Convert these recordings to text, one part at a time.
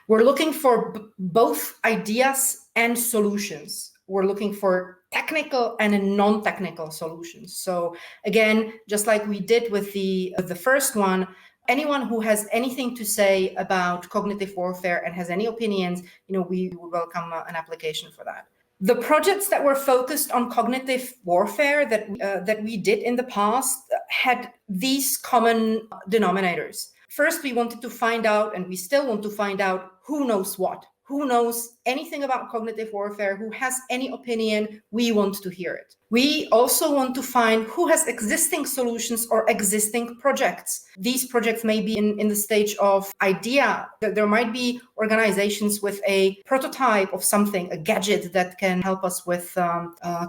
We're looking for both ideas and solutions. We're looking for technical and non-technical solutions. So again, just like we did with the first one, anyone who has anything to say about cognitive warfare and has any opinions, we would welcome an application for that. The projects that were focused on cognitive warfare that we did in the past had these common denominators. First, we wanted to find out, and we still want to find out, who knows what. Who knows anything about cognitive warfare, who has any opinion, we want to hear it. We also want to find who has existing solutions or existing projects. These projects may be in the stage of idea. There might be organizations with a prototype of something, a gadget that can help us with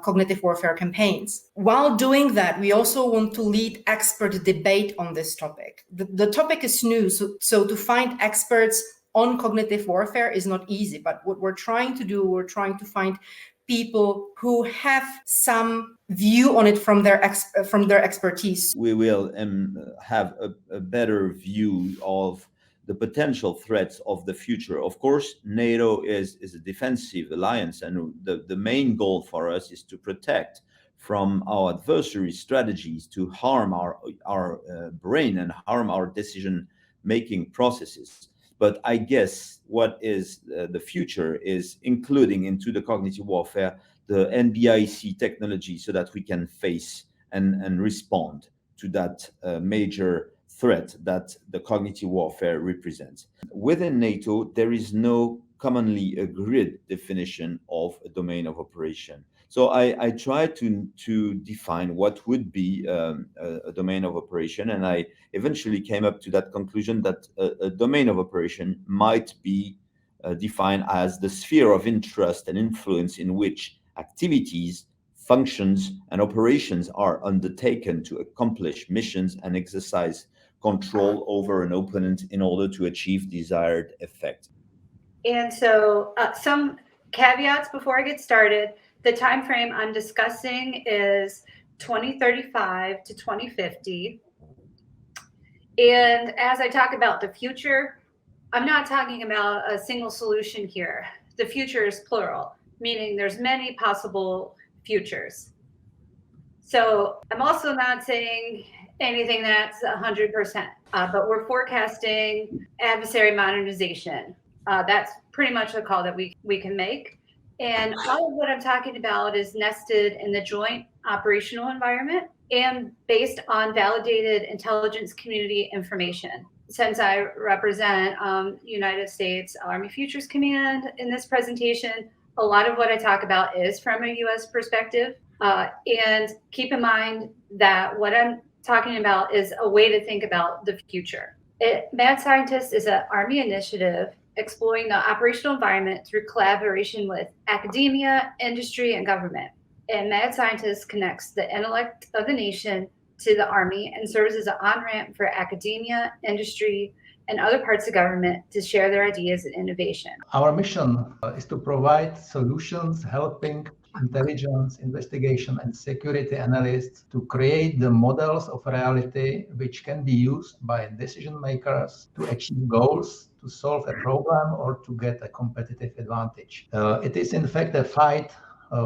cognitive warfare campaigns. While doing that, we also want to lead expert debate on this topic. The topic is new, so to find experts on cognitive warfare is not easy, but what we're trying to find people who have some view on it from their expertise. We will have a better view of the potential threats of the future. Of course, NATO is a defensive alliance, and the main goal for us is to protect from our adversaries' strategies to harm our brain and harm our decision-making processes. But I guess what is the future is including into the cognitive warfare the NBIC technology so that we can face and respond to that major threat that the cognitive warfare represents. Within NATO, there is no commonly agreed definition of a domain of operation. So I tried to define what would be a domain of operation, and I eventually came up to that conclusion that a domain of operation might be defined as the sphere of interest and influence in which activities, functions, and operations are undertaken to accomplish missions and exercise control over an opponent in order to achieve desired effect. And so some caveats before I get started. The time frame I'm discussing is 2035 to 2050. And as I talk about the future, I'm not talking about a single solution here. The future is plural, meaning there's many possible futures. So I'm also not saying anything that's 100%, but we're forecasting adversary modernization. That's pretty much a call that we can make. And all of what I'm talking about is nested in the joint operational environment and based on validated intelligence community information. Since I represent United States Army Futures Command in this presentation, a lot of what I talk about is from a U.S. perspective. And keep in mind that what I'm talking about is a way to think about the future. Mad Scientist is an Army initiative exploring the operational environment through collaboration with academia, industry, and government. And Mad Scientist connects the intellect of the nation to the Army and serves as an on-ramp for academia, industry, and other parts of government to share their ideas and innovation. Our mission is to provide solutions helping intelligence, investigation, and security analysts to create the models of reality which can be used by decision makers to achieve goals, to solve a problem, or to get a competitive advantage. It is in fact a fight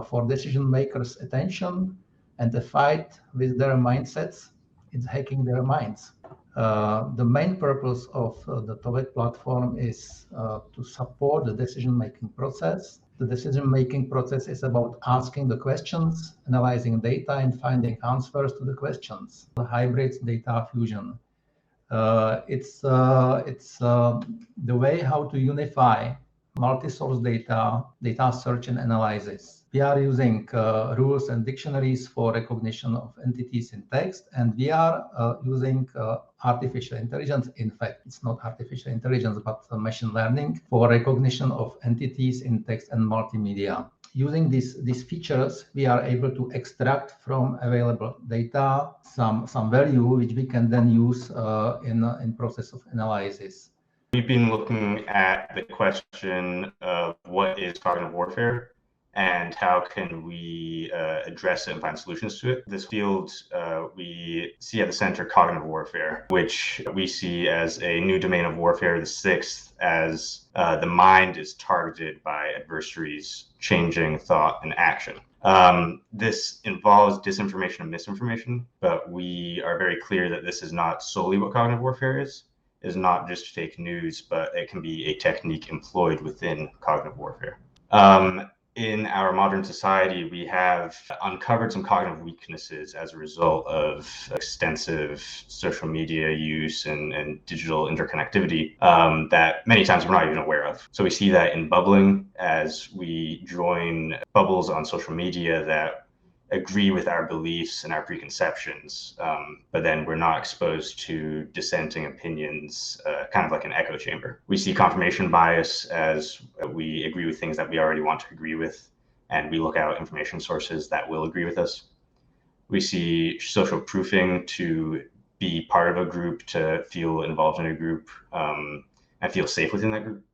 for decision makers' attention and a fight with their mindsets. It's hacking their minds. The main purpose of the TOVET platform is to support the decision-making process. The decision-making process is about asking the questions, analyzing data, and finding answers to the questions. The hybrid data fusion. It's the way how to unify multi-source data, data search and analysis. We are using rules and dictionaries for recognition of entities in text, and we are using artificial intelligence. In fact, it's not artificial intelligence, but machine learning for recognition of entities in text and multimedia. Using these features, we are able to extract from available data some value which we can then use in process of analysis. We've been looking at the question of what is cognitive warfare. and how can we address it and find solutions to it. This field we see at the center cognitive warfare, which we see as a new domain of warfare, the sixth, as the mind is targeted by adversaries changing thought and action. This involves disinformation and misinformation, but we are very clear that this is not solely what cognitive warfare is not just fake news, but it can be a technique employed within cognitive warfare. In our modern society, we have uncovered some cognitive weaknesses as a result of extensive social media use and digital interconnectivity that many times we're not even aware of. So we see that in bubbling as we join bubbles on social media that agree with our beliefs and our preconceptions, but then we're not exposed to dissenting opinions, kind of like an echo chamber. We see confirmation bias as we agree with things that we already want to agree with, and we look out information sources that will agree with us. We see social proofing to be part of a group, to feel involved in a group, and feel safe within that group.